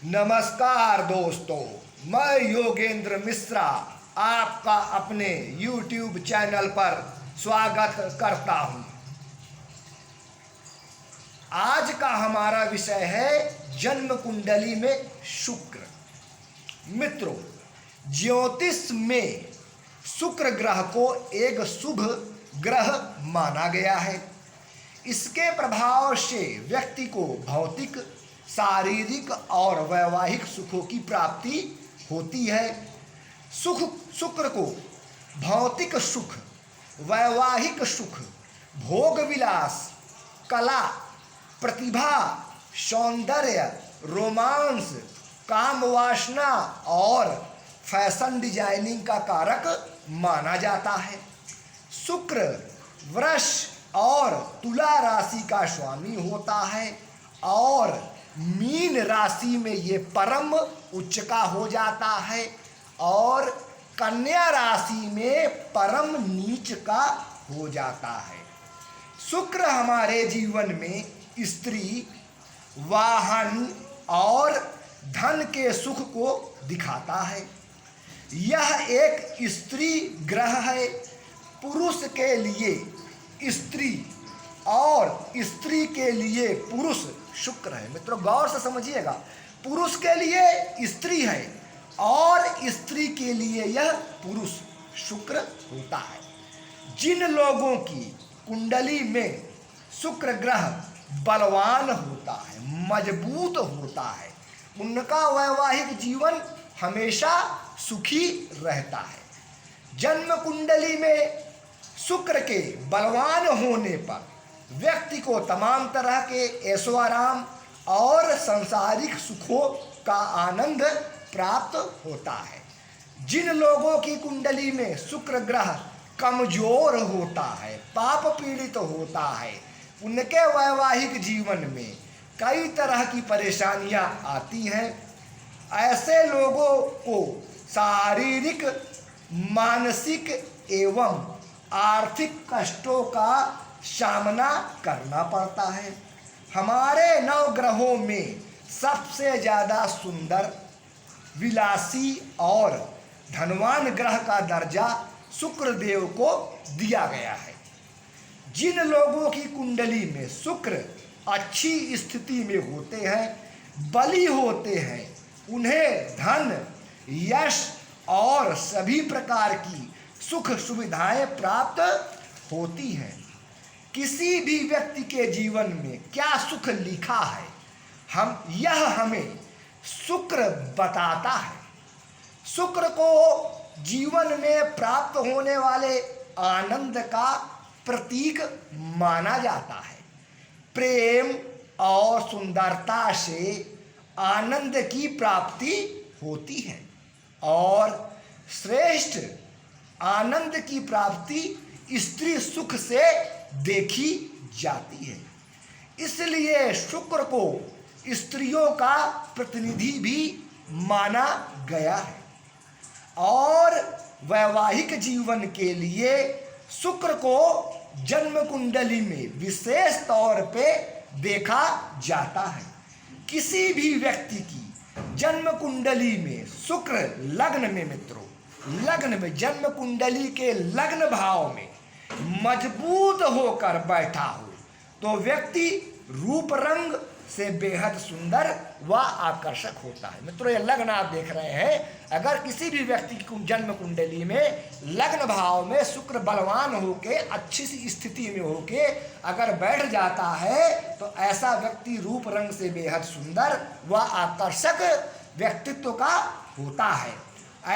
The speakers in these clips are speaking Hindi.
नमस्कार दोस्तों, मैं योगेंद्र मिश्रा आपका अपने YouTube चैनल पर स्वागत करता हूं। आज का हमारा विषय है जन्म कुंडली में शुक्र। मित्रों, ज्योतिष में शुक्र ग्रह को एक शुभ ग्रह माना गया है। इसके प्रभाव से व्यक्ति को भौतिक, शारीरिक और वैवाहिक सुखों की प्राप्ति होती है। शुक्र को भौतिक सुख, वैवाहिक सुख, भोग विलास, कला, प्रतिभा, सौंदर्य, रोमांस, काम वासना और फैशन डिजाइनिंग का कारक माना जाता है। शुक्र वृष और तुला राशि का स्वामी होता है और मीन राशि में ये परम उच्च का हो जाता है और कन्या राशि में परम नीच का हो जाता है। शुक्र हमारे जीवन में स्त्री, वाहन और धन के सुख को दिखाता है। यह एक स्त्री ग्रह है। पुरुष के लिए स्त्री और स्त्री के लिए पुरुष शुक्र है। मित्रों, गौर से समझिएगा, पुरुष के लिए स्त्री है और स्त्री के लिए यह पुरुष शुक्र होता है। जिन लोगों की कुंडली में शुक्र ग्रह बलवान होता है, मजबूत होता है, उनका वैवाहिक जीवन हमेशा सुखी रहता है। जन्म कुंडली में शुक्र के बलवान होने पर व्यक्ति को तमाम तरह के ऐशो आराम और सांसारिक सुखों का आनंद प्राप्त होता है। जिन लोगों की कुंडली में शुक्र ग्रह कमजोर होता है, पाप पीड़ित होता है, उनके वैवाहिक जीवन में कई तरह की परेशानियां आती हैं। ऐसे लोगों को शारीरिक, मानसिक एवं आर्थिक कष्टों का सामना करना पड़ता है। हमारे नवग्रहों में सबसे ज़्यादा सुंदर, विलासी और धनवान ग्रह का दर्जा शुक्रदेव को दिया गया है। जिन लोगों की कुंडली में शुक्र अच्छी स्थिति में होते हैं, बली होते हैं, उन्हें धन, यश और सभी प्रकार की सुख सुविधाएं प्राप्त होती हैं। किसी भी व्यक्ति के जीवन में क्या सुख लिखा है, यह हमें शुक्र बताता है। शुक्र को जीवन में प्राप्त होने वाले आनंद का प्रतीक माना जाता है। प्रेम और सुंदरता से आनंद की प्राप्ति होती है और श्रेष्ठ आनंद की प्राप्ति स्त्री सुख से देखी जाती है। इसलिए शुक्र को स्त्रियों का प्रतिनिधि भी माना गया है और वैवाहिक जीवन के लिए शुक्र को जन्म कुंडली में विशेष तौर पे देखा जाता है। किसी भी व्यक्ति की जन्म कुंडली में शुक्र लग्न में, मित्रों, लग्न में, जन्म कुंडली के लग्न भाव में मजबूत होकर बैठा हो तो व्यक्ति रूप रंग से बेहद सुंदर व आकर्षक होता है। मित्रों, ये लग्न आप देख रहे हैं। अगर किसी भी व्यक्ति की जन्म कुंडली में लग्न भाव में शुक्र बलवान होके, अच्छी सी स्थिति में होके अगर बैठ जाता है तो ऐसा व्यक्ति रूप रंग से बेहद सुंदर व आकर्षक व्यक्तित्व का होता है।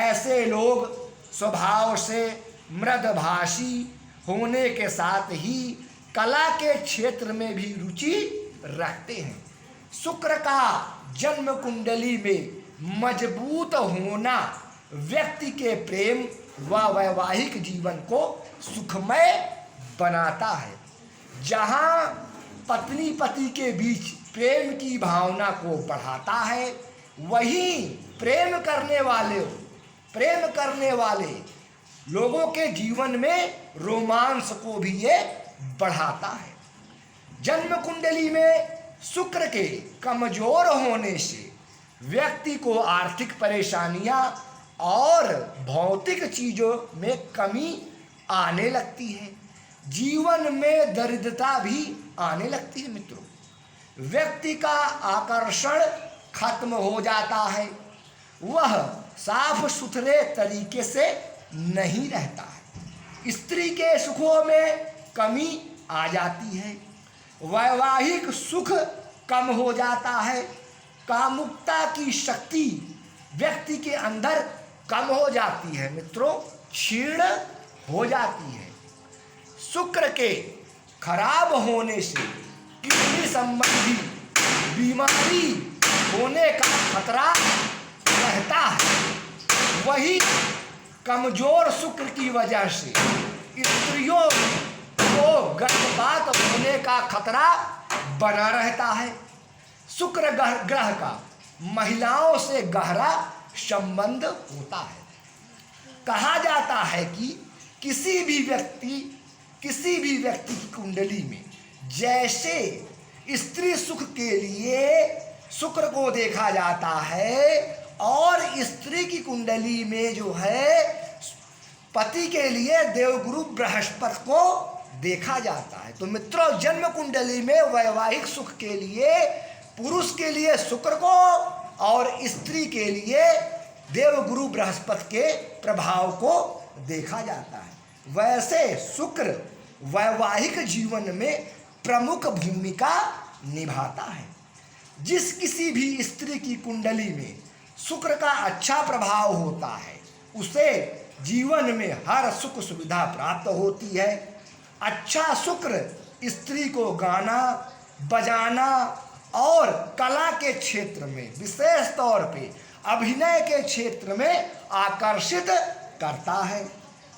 ऐसे लोग स्वभाव से मृदभाषी होने के साथ ही कला के क्षेत्र में भी रुचि रखते हैं। शुक्र का जन्म कुंडली में मजबूत होना व्यक्ति के प्रेम व वैवाहिक जीवन को सुखमय बनाता है। जहाँ पत्नी पति के बीच प्रेम की भावना को बढ़ाता है, वहीं प्रेम करने वाले लोगों के जीवन में रोमांस को भी ये बढ़ाता है। जन्म कुंडली में शुक्र के कमजोर होने से व्यक्ति को आर्थिक परेशानियां और भौतिक चीज़ों में कमी आने लगती है। जीवन में दरिद्रता भी आने लगती है मित्रों। व्यक्ति का आकर्षण खत्म हो जाता है, वह साफ सुथरे तरीके से नहीं रहता है। स्त्री के सुखों में कमी आ जाती है, वैवाहिक सुख कम हो जाता है, कामुकता की शक्ति व्यक्ति के अंदर कम हो जाती है मित्रों, क्षीण हो जाती है। शुक्र के खराब होने से किडनी संबंधी बीमारी होने का खतरा रहता है। वही कमजोर शुक्र की वजह से स्त्रियों को गर्भपात होने का खतरा बना रहता है। शुक्र ग्रह का महिलाओं से गहरा संबंध होता है। कहा जाता है कि किसी भी व्यक्ति की कुंडली में जैसे स्त्री सुख के लिए शुक्र को देखा जाता है और स्त्री की कुंडली में जो है पति के लिए देवगुरु बृहस्पति को देखा जाता है। तो मित्रों, जन्म कुंडली में वैवाहिक सुख के लिए पुरुष के लिए शुक्र को और स्त्री के लिए देवगुरु बृहस्पति के प्रभाव को देखा जाता है। वैसे शुक्र वैवाहिक जीवन में प्रमुख भूमिका निभाता है। जिस किसी भी स्त्री की कुंडली में शुक्र का अच्छा प्रभाव होता है, उसे जीवन में हर सुख सुविधा प्राप्त होती है। अच्छा शुक्र स्त्री को गाना, बजाना और कला के क्षेत्र में, विशेष तौर पे अभिनय के क्षेत्र में आकर्षित करता है।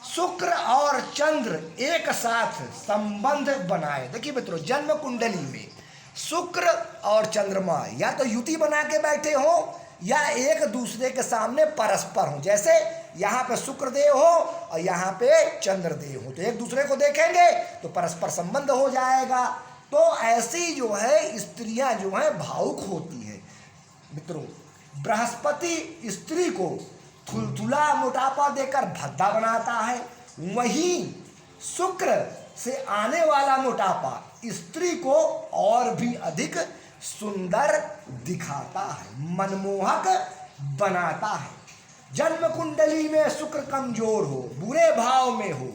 शुक्र और चंद्र एक साथ संबंध बनाए। देखिए मित्रों, जन्म कुंडली में शुक्र और चंद्रमा या तो युति बना के बैठे हो या एक दूसरे के सामने परस्पर हो। जैसे यहाँ पे शुक्र देव हो और यहाँ पे चंद्र देव हो, तो एक दूसरे को देखेंगे तो परस्पर संबंध हो जाएगा। तो ऐसी जो है स्त्रियां जो है भावुक होती है मित्रों। बृहस्पति स्त्री को थुलथुला मोटापा देकर भद्दा बनाता है, वहीं शुक्र से आने वाला मोटापा स्त्री को और भी अधिक सुंदर दिखाता है, मनमोहक बनाता है। जन्म कुंडली में शुक्र कमजोर हो, बुरे भाव में हो,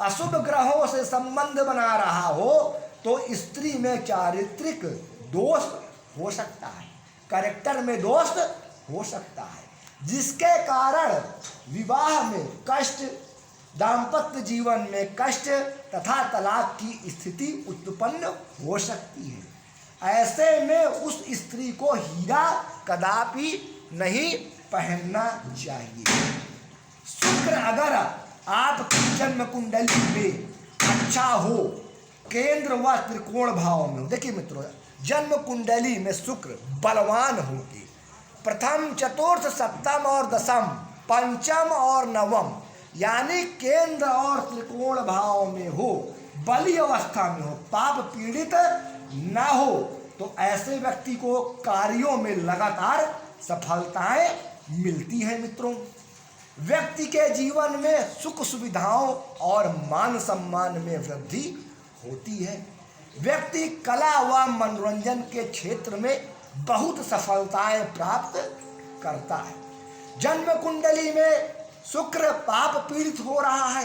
अशुभ ग्रहों से संबंध बना रहा हो तो स्त्री में चारित्रिक दोष हो सकता है, कैरेक्टर में दोष हो सकता है, जिसके कारण विवाह में कष्ट, दाम्पत्य जीवन में कष्ट तथा तलाक की स्थिति उत्पन्न हो सकती है। ऐसे में उस स्त्री को हीरा कदापि नहीं पहनना चाहिए। शुक्र अगर आपकी जन्म कुंडली में अच्छा हो, केंद्र व त्रिकोण भाव में हो। देखिए मित्रों, जन्म कुंडली में शुक्र बलवान होगी, प्रथम, चतुर्थ, सप्तम और दशम, पंचम और नवम यानी केंद्र और त्रिकोण भाव में हो, बली अवस्था में हो, पाप पीड़ित ना हो, तो ऐसे व्यक्ति को कार्यों में लगातार सफलताएं मिलती हैं मित्रों। व्यक्ति के जीवन में सुख सुविधाओं और मान सम्मान में वृद्धि होती है। व्यक्ति कला व मनोरंजन के क्षेत्र में बहुत सफलताएं प्राप्त करता है। जन्म कुंडली में शुक्र पाप पीड़ित हो रहा है,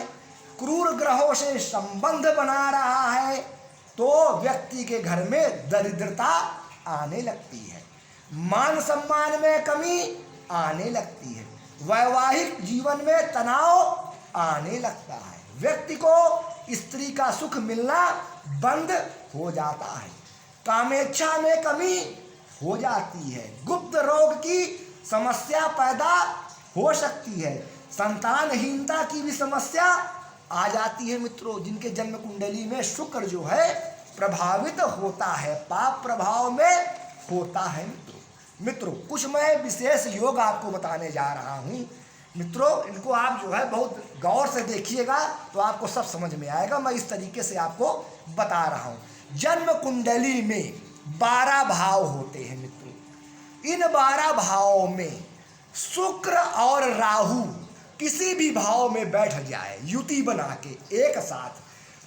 क्रूर ग्रहों से संबंध बना रहा है, तो व्यक्ति के घर में दरिद्रता आने लगती है, मान सम्मान में कमी आने लगती है, वैवाहिक जीवन में तनाव आने लगता है, व्यक्ति को स्त्री का सुख मिलना बंद हो जाता है, कामेच्छा में कमी हो जाती है, गुप्त रोग की समस्या पैदा हो सकती है, संतानहीनता की भी समस्या आ जाती है मित्रों। जिनके जन्म कुंडली में शुक्र जो है प्रभावित होता है, पाप प्रभाव में होता है मित्रों। कुछ मैं विशेष योग आपको बताने जा रहा हूँ मित्रों, इनको आप जो है बहुत गौर से देखिएगा तो आपको सब समझ में आएगा। मैं इस तरीके से आपको बता रहा हूँ। जन्म कुंडली में 12 भाव होते हैं मित्रों। इन 12 भावों में शुक्र और राहु किसी भी भाव में बैठ जाए युति बना के एक साथ,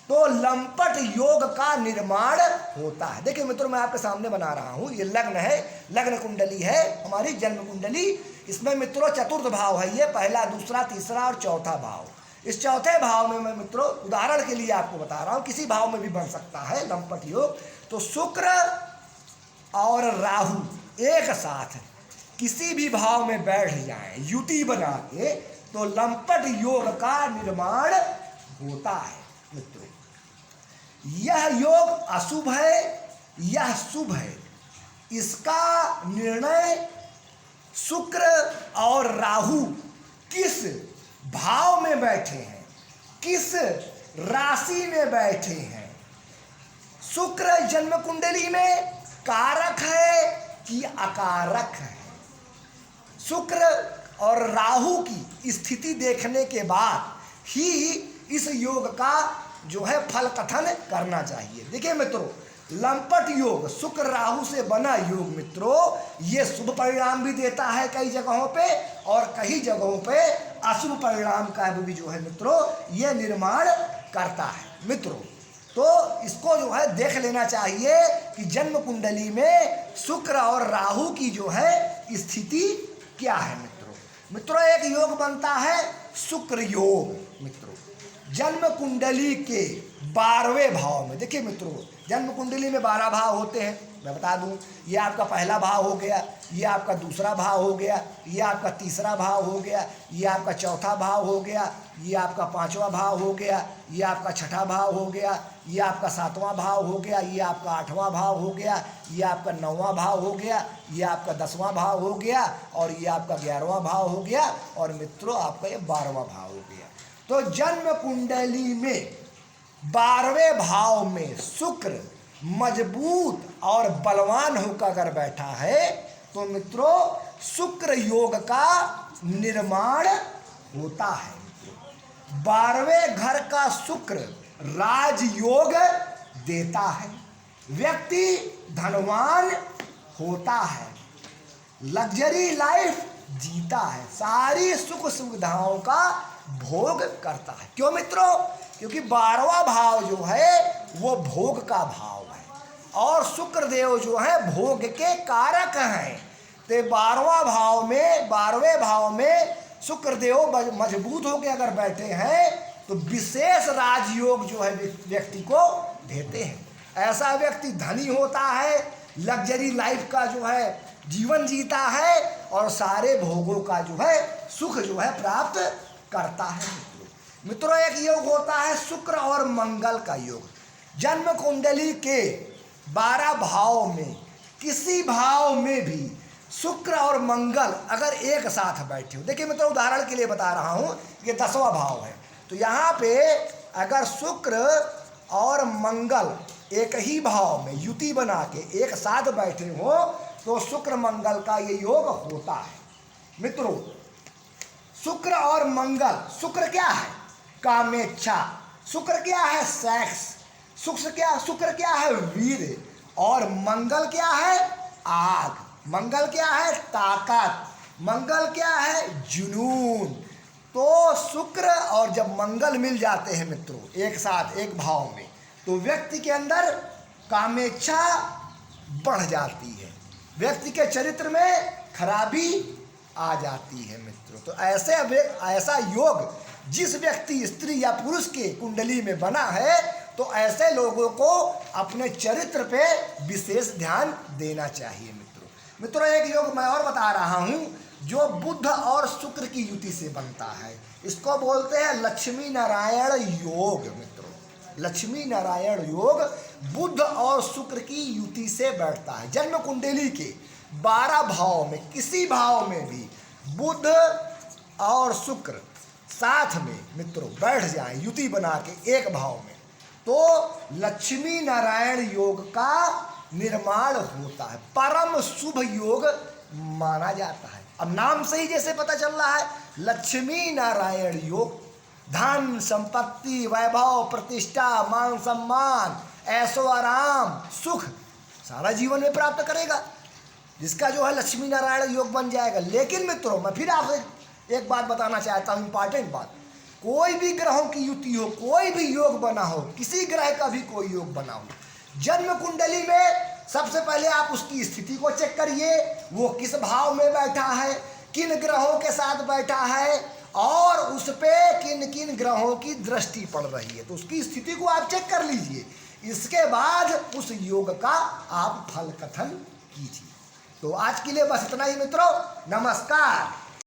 तो लंपट योग का निर्माण होता है। देखिए मित्रों, मैं आपके सामने बना रहा हूं, ये लग्न है, लग्न कुंडली है, हमारी जन्म कुंडली। इसमें मित्रों चतुर्थ भाव है, ये पहला, दूसरा, तीसरा और चौथा भाव। इस चौथे भाव में मैं मित्रों उदाहरण के लिए आपको बता रहा हूं, किसी भाव में भी बन सकता है लंपट योग। तो शुक्र और राहु एक साथ किसी भी भाव में बैठ जाए युति बना के, तो लंपट योग का निर्माण होता है मित्रों। यह योग अशुभ है, यह शुभ है, इसका निर्णय शुक्र और राहु किस भाव में बैठे हैं, किस राशि में बैठे हैं। शुक्र जन्म कुंडली में कारक है कि अकारक है। शुक्र और राहु की स्थिति देखने के बाद ही इस योग का जो है फल कथन करना चाहिए। देखिए मित्रों, लंपट योग शुक्र राहु से बना योग मित्रों ये शुभ परिणाम भी देता है कई जगहों पे, और कई जगहों पे अशुभ परिणाम का भी जो है मित्रों ये निर्माण करता है मित्रों। तो इसको जो है देख लेना चाहिए कि जन्म कुंडली में शुक्र और राहु की जो है स्थिति क्या है मित्रों। मित्रों एक योग बनता है शुक्र योग मित्रों जन्म कुंडली के 12वें भाव में। देखिए मित्रों, जन्म कुंडली में 12 भाव होते हैं, मैं बता दूं, ये आपका पहला भाव हो गया, ये आपका दूसरा भाव हो गया, ये आपका तीसरा भाव हो गया, ये आपका चौथा भाव हो गया, ये आपका 5वां भाव हो गया, ये आपका 6ठा भाव हो गया, ये आपका 7वां भाव हो गया, ये आपका 8वां भाव हो गया, ये आपका 9वां भाव हो गया, ये आपका 10वां भाव हो गया, और ये आपका 11वां भाव हो गया, और मित्रों आपका ये 12वां भाव हो गया। तो जन्म कुंडली में 12वें भाव में शुक्र मजबूत और बलवान होकर अगर बैठा है, तो मित्रों शुक्र योग का निर्माण होता है। 12वें घर का शुक्र राजयोग देता है, व्यक्ति धनवान होता है, लग्जरी लाइफ जीता है, सारी सुख सुविधाओं का भोग करता है। क्यों मित्रों? क्योंकि 12वां भाव जो है वो भोग का भाव है, और शुक्र देव जो है भोग के कारक हैं। तो 12वें भाव में शुक्र देव मजबूत होकर अगर बैठे हैं, तो विशेष राजयोग जो है व्यक्ति को देते हैं। ऐसा व्यक्ति धनी होता है, लग्जरी लाइफ का जो है जीवन जीता है, और सारे भोगों का जो है सुख जो है प्राप्त करता है। मित्रों एक योग होता है शुक्र और मंगल का योग। जन्म कुंडली के 12 भाव में किसी भाव में भी शुक्र और मंगल अगर एक साथ बैठे हो, देखिए मित्रों उदाहरण के लिए बता रहा हूं, ये 10वां भाव है, तो यहाँ पे अगर शुक्र और मंगल एक ही भाव में युति बना के एक साथ बैठे हो, तो शुक्र मंगल का ये योग होता है। मित्रों शुक्र और मंगल, शुक्र क्या है? कामेच्छा। शुक्र क्या है? सेक्स। शुक्र क्या है? वीर। और मंगल क्या है? आग। मंगल क्या है? ताकत। मंगल क्या है? जुनून। तो शुक्र और जब मंगल मिल जाते हैं मित्रों एक साथ एक भाव में, तो व्यक्ति के अंदर कामेच्छा बढ़ जाती है, व्यक्ति के चरित्र में खराबी आ जाती है मित्रों। तो ऐसा योग जिस व्यक्ति स्त्री या पुरुष के कुंडली में बना है, तो ऐसे लोगों को अपने चरित्र पे विशेष ध्यान देना चाहिए मित्रों। एक योग मैं और बता रहा हूं जो बुध और शुक्र की युति से बनता है, इसको बोलते हैं लक्ष्मी नारायण योग। मित्रों लक्ष्मी नारायण योग बुध और शुक्र की युति से बैठता है। जन्म कुंडली के 12 भाव में किसी भाव में भी बुध और शुक्र साथ में मित्रों बैठ जाए युति बना के एक भाव में, तो लक्ष्मी नारायण योग का निर्माण होता है, परम शुभ योग माना जाता है। अब नाम से ही जैसे पता चल रहा है लक्ष्मी नारायण योग, धन संपत्ति वैभव प्रतिष्ठा मान सम्मान ऐशो आराम सुख सारा जीवन में प्राप्त करेगा। जिसका जो है लक्ष्मी नारायण योग बन जाएगा। लेकिन मित्रों मैं फिर आपसे एक बात बताना चाहता हूँ, इंपॉर्टेंट बात, कोई भी ग्रहों की युति हो, कोई भी योग बना हो, किसी ग्रह का भी कोई योग बना हो, जन्म कुंडली में सबसे पहले आप उसकी स्थिति को चेक करिए, वो किस भाव में बैठा है, किन ग्रहों के साथ बैठा है और उस पे किन किन ग्रहों की दृष्टि पड़ रही है, तो उसकी स्थिति को आप चेक कर लीजिए। इसके बाद उस योग का आप फल कथन कीजिए। तो आज के लिए बस इतना ही मित्रों, नमस्कार।